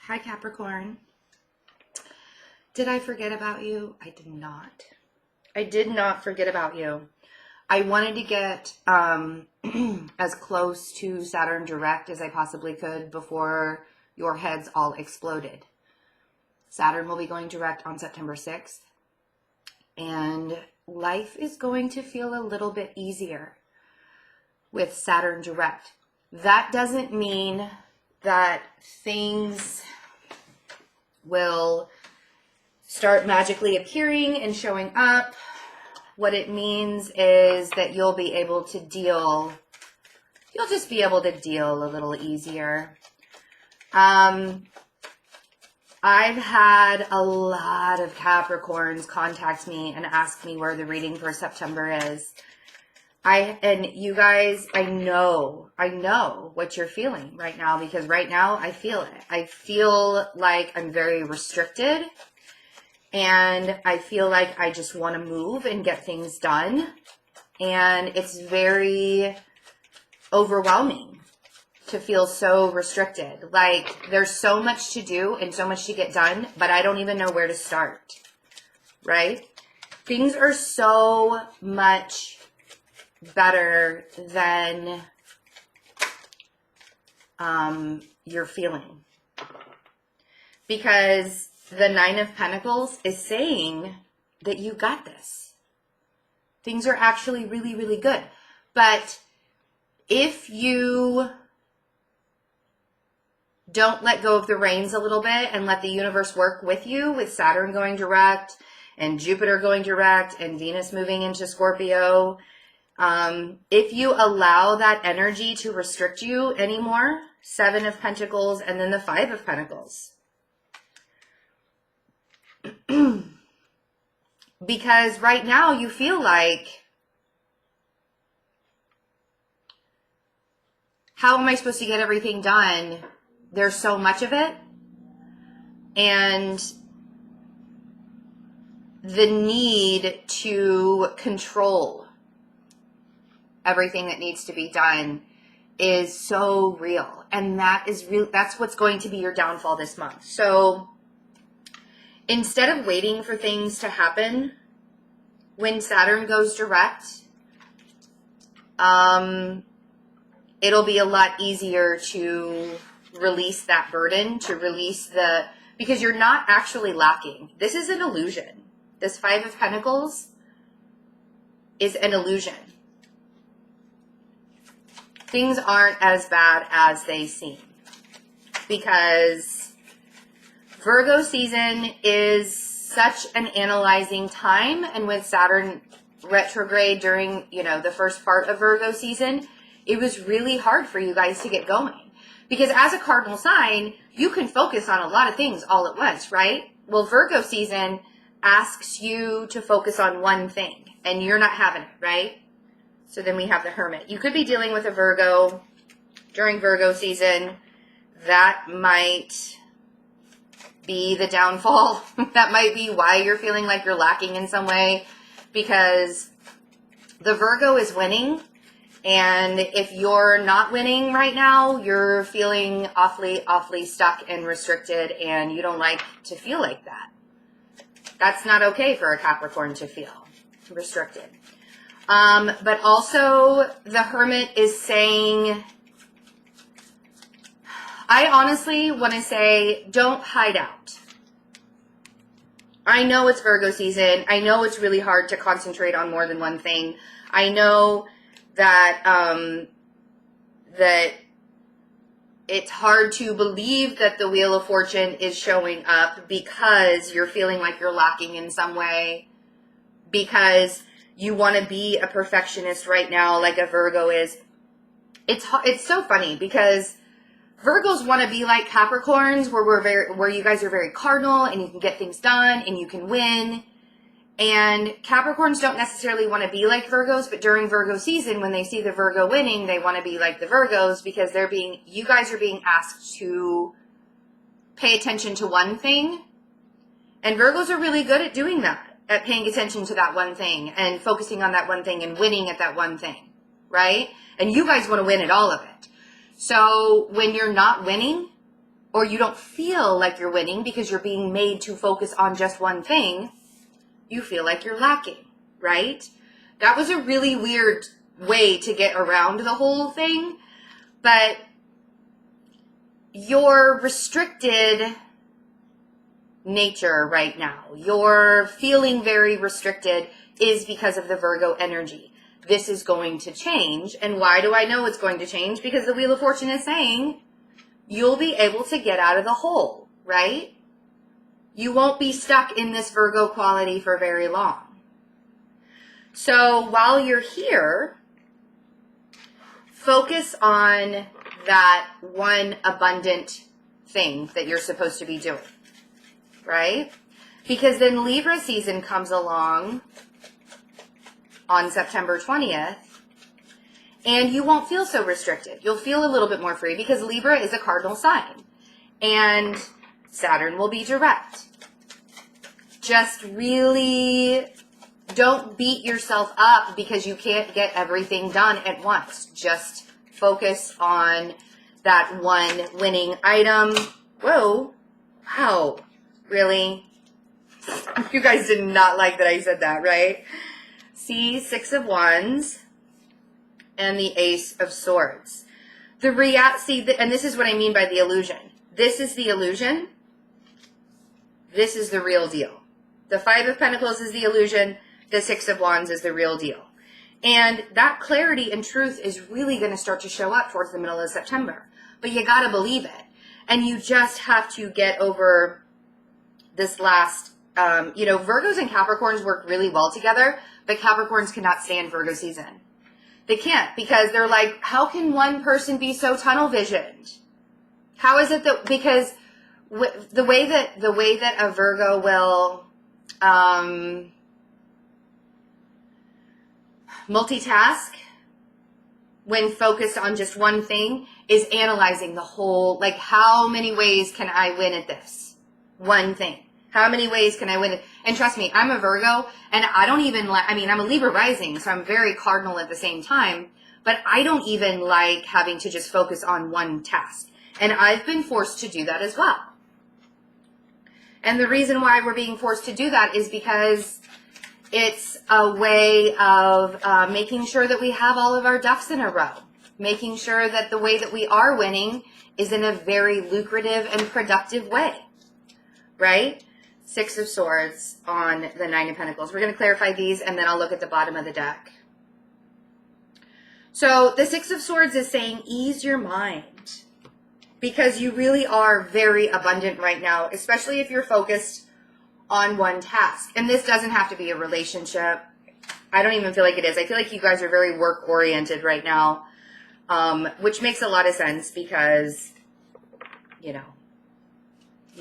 Hi, Capricorn. Did I forget about you? I did not. I did not forget about you. I wanted to get as close to Saturn direct as I possibly could before your heads all exploded. Saturn will be going direct on September 6th, and life is going to feel a little bit easier with Saturn direct. That doesn't mean that things will start magically appearing and showing up. What it means is that you'll be able to deal, you'll just be able to deal a little easier. I've had a lot of Capricorns contact me and ask me where the reading for September is. And you guys, I know what you're feeling right now, because right now I feel it. I feel like I'm very restricted, and I feel like I just want to move and get things done. And it's very overwhelming to feel so restricted. Like, there's so much to do and so much to get done, but I don't even know where to start, right? Things are so much better than you're feeling, because the Nine of Pentacles is saying that you got this. Things are actually really, really good. But if you don't let go of the reins a little bit and let the universe work with you, with Saturn going direct and Jupiter going direct and Venus moving into Scorpio, if you allow that energy to restrict you anymore, Seven of Pentacles and then the Five of Pentacles. Because right now you feel like, how am I supposed to get everything done? There's so much of it. And the need to control everything that needs to be done is so real. And that is real. That's what's going to be your downfall this month. So instead of waiting for things to happen, when Saturn goes direct, it'll be a lot easier to release that burden, to release because you're not actually lacking. This is an illusion. This Five of Pentacles is an illusion. Things aren't as bad as they seem, because Virgo season is such an analyzing time, and with Saturn retrograde during, the first part of Virgo season, it was really hard for you guys to get going, because as a cardinal sign, you can focus on a lot of things all at once, right? Well, Virgo season asks you to focus on one thing, and you're not having it, right? So then we have the Hermit. You could be dealing with a Virgo during Virgo season. That might be the downfall. That might be why you're feeling like you're lacking in some way, because the Virgo is winning. And if you're not winning right now, you're feeling awfully, awfully stuck and restricted, and you don't like to feel like that. That's not okay for a Capricorn to feel restricted. But also the Hermit is saying, I honestly want to say, don't hide out. I know it's Virgo season. I know it's really hard to concentrate on more than one thing. I know that, that it's hard to believe that the Wheel of Fortune is showing up, because you're feeling like you're lacking in some way, because you want to be a perfectionist right now, like a Virgo is. It's so funny, because Virgos want to be like Capricorns, where you guys are very cardinal and you can get things done and you can win. And Capricorns don't necessarily want to be like Virgos, but during Virgo season, when they see the Virgo winning, they want to be like the Virgos, because you guys are being asked to pay attention to one thing. And Virgos are really good at doing that, at paying attention to that one thing and focusing on that one thing and winning at that one thing, right? And you guys want to win at all of it. So when you're not winning, or you don't feel like you're winning because you're being made to focus on just one thing, you feel like you're lacking, right? That was a really weird way to get around the whole thing, but your restricted nature right now, you're feeling very restricted, is because of the Virgo energy. This is going to change. And why do I know it's going to change? Because the Wheel of Fortune is saying you'll be able to get out of the hole, right? You won't be stuck in this Virgo quality for very long. So while you're here, focus on that one abundant thing that you're supposed to be doing, right? Because then Libra season comes along on September 20th, and you won't feel so restricted. You'll feel a little bit more free because Libra is a cardinal sign, and Saturn will be direct. Just really don't beat yourself up because you can't get everything done at once. Just focus on that one winning item. Whoa. Wow. Really? You guys did not like that I said that, right? See, Six of Wands and the Ace of Swords. And this is what I mean by the illusion. This is the illusion. This is the real deal. The Five of Pentacles is the illusion. The Six of Wands is the real deal. And that clarity and truth is really going to start to show up towards the middle of September. But you got to believe it. And you just have to get over this last, Virgos and Capricorns work really well together, but Capricorns cannot stand Virgo season. They can't, because they're like, how can one person be so tunnel visioned? How is it that, because the way that a Virgo will multitask when focused on just one thing is analyzing the whole, like, how many ways can I win at this one thing? How many ways can I win it? And trust me, I'm a Virgo, and I don't even like, I'm a Libra rising, so I'm very cardinal at the same time, but I don't even like having to just focus on one task. And I've been forced to do that as well. And the reason why we're being forced to do that is because it's a way of making sure that we have all of our ducks in a row. Making sure that the way that we are winning is in a very lucrative and productive way. Right? Six of Swords on the Nine of Pentacles. We're going to clarify these, and then I'll look at the bottom of the deck. So the Six of Swords is saying ease your mind, because you really are very abundant right now, especially if you're focused on one task. And this doesn't have to be a relationship. I don't even feel like it is. I feel like you guys are very work-oriented right now, which makes a lot of sense because, you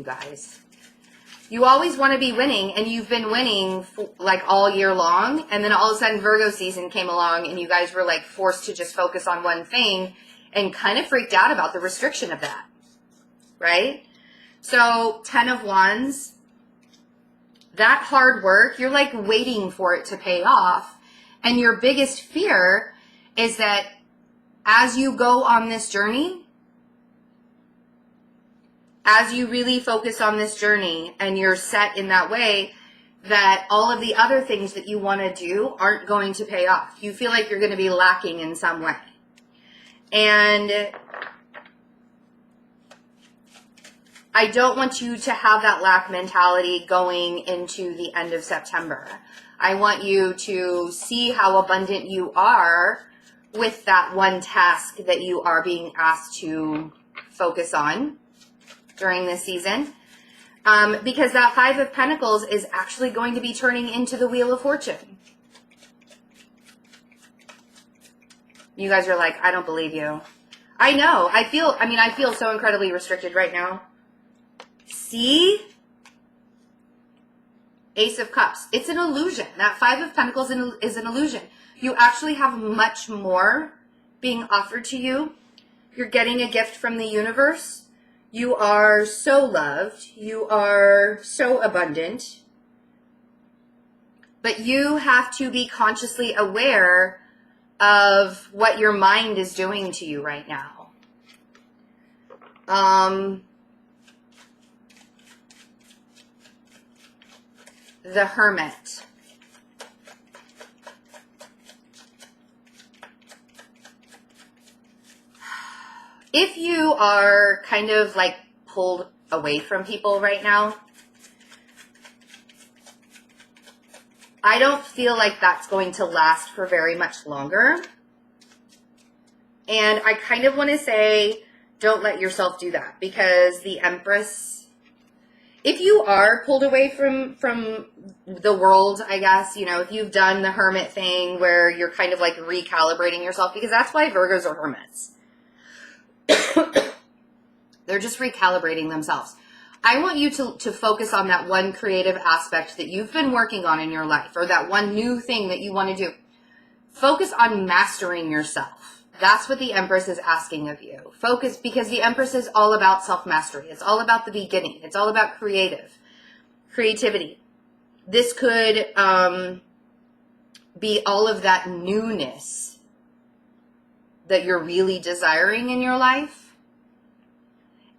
guys, you always want to be winning, and you've been winning like all year long, and then all of a sudden Virgo season came along and you guys were like forced to just focus on one thing and kind of freaked out about the restriction of that, right? So 10 of Wands, that hard work, you're like waiting for it to pay off, and your biggest fear is that as you go on this journey, as you really focus on this journey and you're set in that way, that all of the other things that you want to do aren't going to pay off. You feel like you're going to be lacking in some way. And I don't want you to have that lack mentality going into the end of September. I want you to see how abundant you are with that one task that you are being asked to focus on during this season, because that Five of Pentacles is actually going to be turning into the Wheel of Fortune. You guys are like, I don't believe you. I know. I feel so incredibly restricted right now. See? Ace of Cups. It's an illusion. That Five of Pentacles is an illusion. You actually have much more being offered to you. You're getting a gift from the universe. You are so loved. You are so abundant. But you have to be consciously aware of what your mind is doing to you right now. the Hermit. If you are kind of like pulled away from people right now, I don't feel like that's going to last for very much longer. And I kind of want to say, don't let yourself do that, because the Empress, if you are pulled away from the world, I guess, you know, if you've done the Hermit thing where you're kind of like recalibrating yourself, because that's why Virgos are hermits. They're just recalibrating themselves. I want you to focus on that one creative aspect that you've been working on in your life, or that one new thing that you want to do. Focus on mastering yourself. That's what the Empress is asking of you. Focus, because the Empress is all about self-mastery. It's all about the beginning. It's all about creativity. This could be all of that newness that you're really desiring in your life.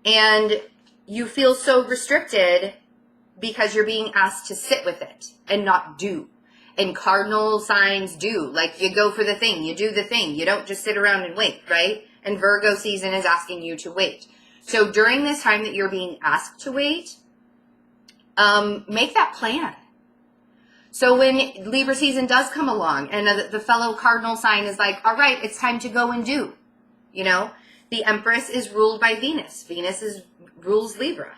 And you feel so restricted because you're being asked to sit with it and not do. And cardinal signs do. Like, you go for the thing. You do the thing. You don't just sit around and wait, right? And Virgo season is asking you to wait. So during this time that you're being asked to wait, make that plan. So when Libra season does come along and the fellow cardinal sign is like, all right, it's time to go and do. You know, the Empress is ruled by Venus. Venus rules Libra.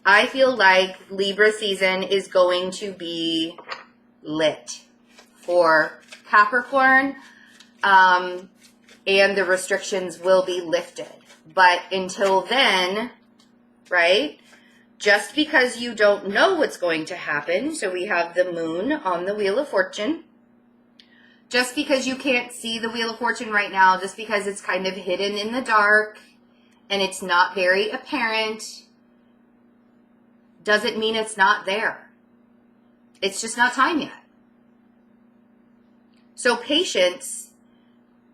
I feel like Libra season is going to be lit for Capricorn, and the restrictions will be lifted. But until then, right, just because you don't know what's going to happen, so we have the Moon on the Wheel of Fortune, just because you can't see the Wheel of Fortune right now, just because it's kind of hidden in the dark and it's not very apparent, doesn't mean it's not there. It's just not time yet. So patience,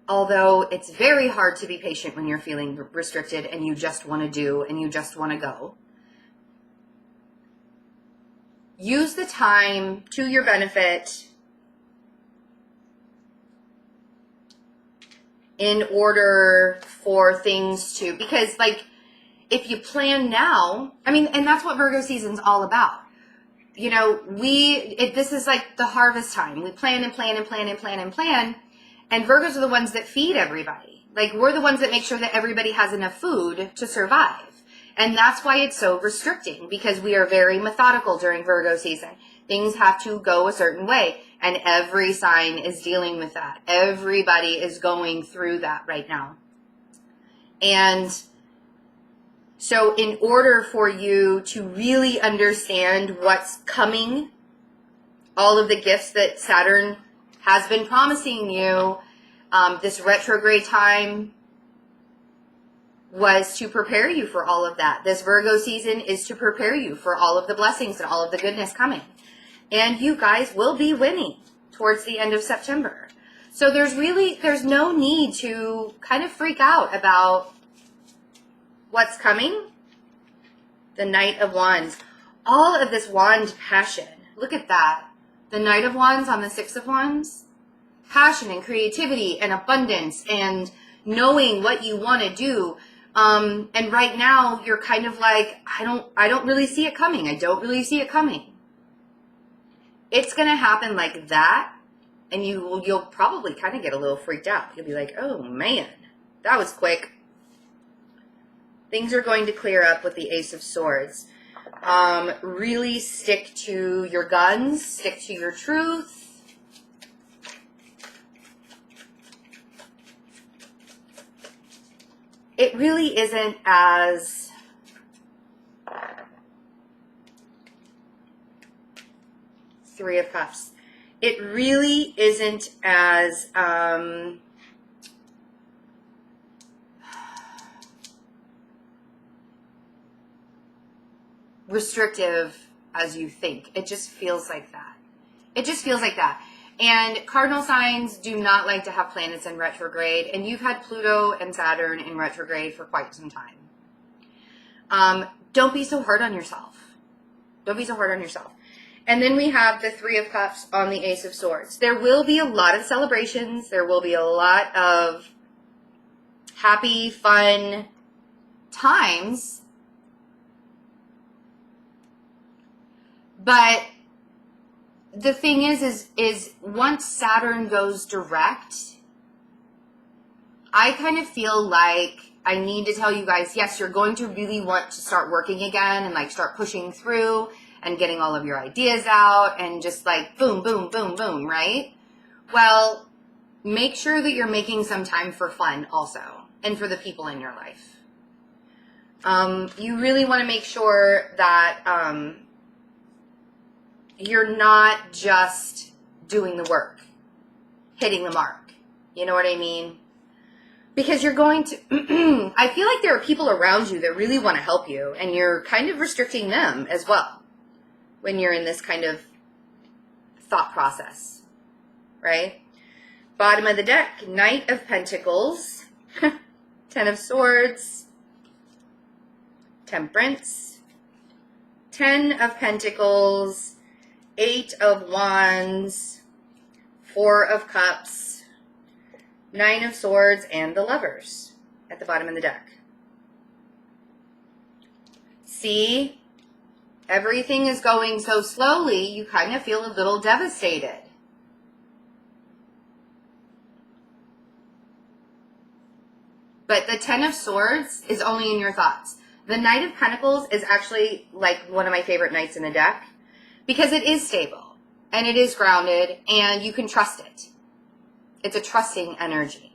although it's very hard to be patient when you're feeling restricted and you just want to do and you just want to go, use the time to your benefit in order for things to, because like, if you plan now, I mean, and that's what Virgo season's all about. You know, this is like the harvest time. We plan and plan and plan and plan and plan. And Virgos are the ones that feed everybody. Like, we're the ones that make sure that everybody has enough food to survive. And that's why it's so restricting, because we are very methodical during Virgo season. Things have to go a certain way. And every sign is dealing with that. Everybody is going through that right now. And so in order for you to really understand what's coming, all of the gifts that Saturn has been promising you, this retrograde time was to prepare you for all of that. This Virgo season is to prepare you for all of the blessings and all of the goodness coming. And you guys will be winning towards the end of September. So there's no need to kind of freak out about what's coming. The Knight of Wands. All of this wand passion. Look at that. The Knight of Wands on the Six of Wands. Passion and creativity and abundance and knowing what you want to do. And right now you're kind of like, I don't really see it coming. I don't really see it coming. It's going to happen like that. And you'll probably kind of get a little freaked out. You'll be like, oh man, that was quick. Things are going to clear up with the Ace of Swords. Really stick to your guns. Stick to your truth. It really isn't as... Three of Cups. It really isn't as... restrictive as you think. It just feels like that. It just feels like that. And cardinal signs do not like to have planets in retrograde, and you've had Pluto and Saturn in retrograde for quite some time. Don't be so hard on yourself. Don't be so hard on yourself. And then we have the Three of Cups on the Ace of Swords. There will be a lot of celebrations. There will be a lot of happy, fun times. But the thing is once Saturn goes direct, I kind of feel like I need to tell you guys, yes, you're going to really want to start working again and like start pushing through and getting all of your ideas out and just like boom, boom, boom, boom, right? Well, make sure that you're making some time for fun also and for the people in your life. You really want to make sure that you're not just doing the work, hitting the mark. You know what I mean? Because you're going to, I feel like there are people around you that really want to help you, and you're kind of restricting them as well when you're in this kind of thought process, right? Bottom of the deck, Knight of Pentacles, Ten of Swords, Temperance, Ten of Pentacles, Eight of Wands, Four of Cups, Nine of Swords, and the Lovers at the bottom of the deck. See? Everything is going so slowly, you kind of feel a little devastated. But the Ten of Swords is only in your thoughts. The Knight of Pentacles is actually like one of my favorite knights in the deck because it is stable and it is grounded and you can trust it. It's a trusting energy.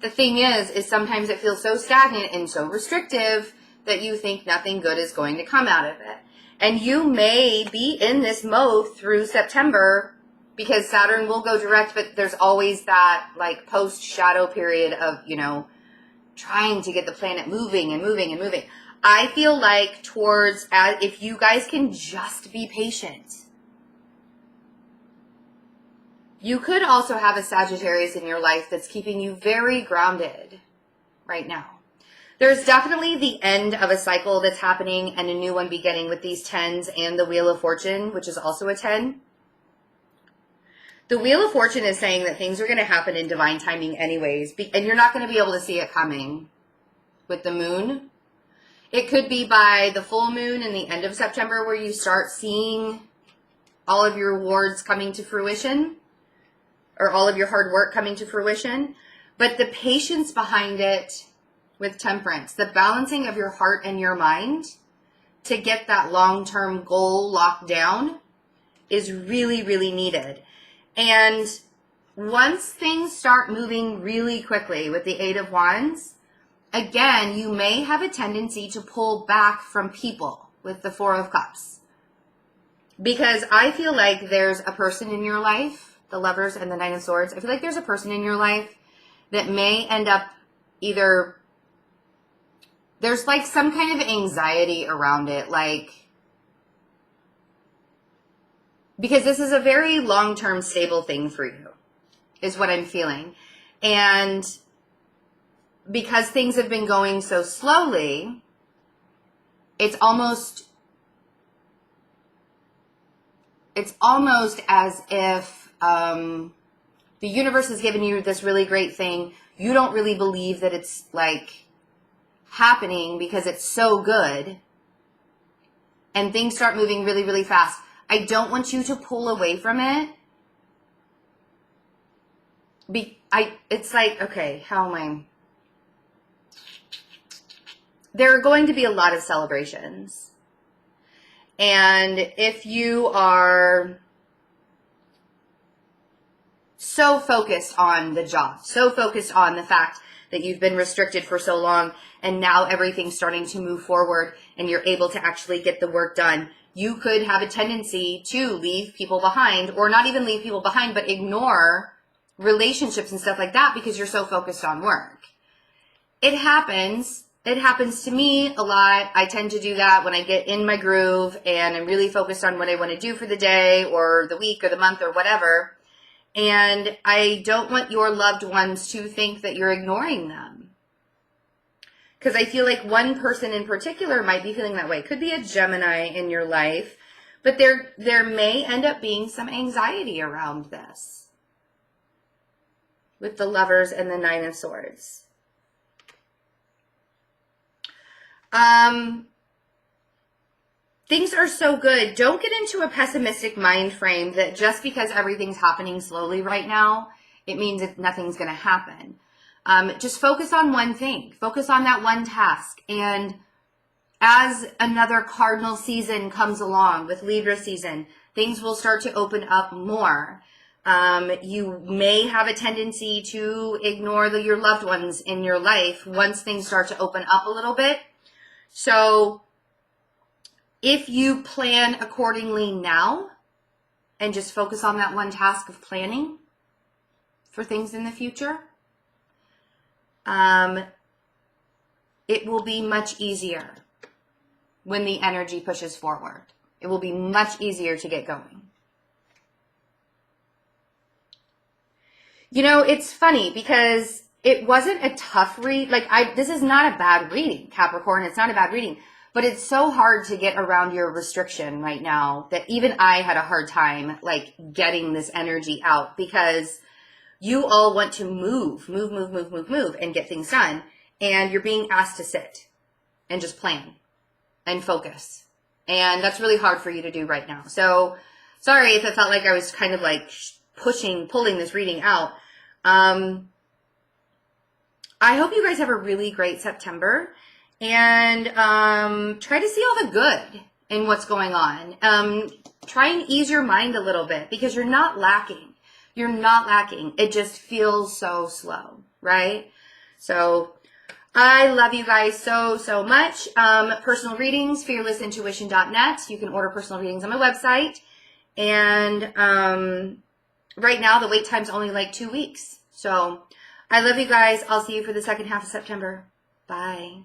The thing is sometimes it feels so stagnant and so restrictive that you think nothing good is going to come out of it. And you may be in this mode through September because Saturn will go direct, but there's always that like post-shadow period of, you know, trying to get the planet moving and moving and moving. I feel like towards, if you guys can just be patient. You could also have a Sagittarius in your life that's keeping you very grounded right now. There's definitely the end of a cycle that's happening and a new one beginning with these tens and the Wheel of Fortune, which is also a 10. The Wheel of Fortune is saying that things are going to happen in divine timing anyways, and you're not going to be able to see it coming with the moon. It could be by the full moon in the end of September where you start seeing all of your rewards coming to fruition or all of your hard work coming to fruition. But the patience behind it with Temperance, the balancing of your heart and your mind to get that long-term goal locked down is really, really needed. And once things start moving really quickly with the Eight of Wands, again, you may have a tendency to pull back from people with the Four of Cups. Because I feel like there's a person in your life, the Lovers and the Nine of Swords, I feel like there's a person in your life that may end up either, there's like some kind of anxiety around it, like, because this is a very long-term stable thing for you, is what I'm feeling. And because things have been going so slowly, it's almost as if the universe has given you this really great thing. You don't really believe that it's like happening because it's so good. And things start moving really, really fast. I don't want you to pull away from it. It's like, okay, how am I? There are going to be a lot of celebrations. And if you are so focused on the job, so focused on the fact that you've been restricted for so long and now everything's starting to move forward and you're able to actually get the work done, you could have a tendency to leave people behind, or not even leave people behind, but ignore relationships and stuff like that because you're so focused on work. It happens. It happens to me a lot. I tend to do that when I get in my groove and I'm really focused on what I want to do for the day or the week or the month or whatever. And I don't want your loved ones to think that you're ignoring them. Because I feel like one person in particular might be feeling that way. It could be a Gemini in your life, But there may end up being some anxiety around this with the Lovers and the Nine of Swords. Things are so good. Don't get into a pessimistic mind frame that just because everything's happening slowly right now, it means that nothing's going to happen. Just focus on one thing. Focus on that one task. And as another cardinal season comes along with Libra season, things will start to open up more. You may have a tendency to ignore your loved ones in your life once things start to open up a little bit. So if you plan accordingly now and just focus on that one task of planning for things in the future, it will be much easier when the energy pushes forward. It will be much easier to get going. You know, it's funny because it wasn't a tough read. Like, this is not a bad reading, Capricorn. It's not a bad reading. But it's so hard to get around your restriction right now that even I had a hard time, like, getting this energy out because you all want to move, and get things done. And you're being asked to sit and just plan and focus. And that's really hard for you to do right now. So sorry if it felt like I was kind of like pulling this reading out. I hope you guys have a really great September. And try to see all the good in what's going on. Try and ease your mind a little bit because you're not lacking. You're not lacking. It just feels so slow, right? So I love you guys so, so much. Personal readings, fearlessintuition.net. You can order personal readings on my website. And right now, the wait time's only like 2 weeks. So I love you guys. I'll see you for the second half of September. Bye.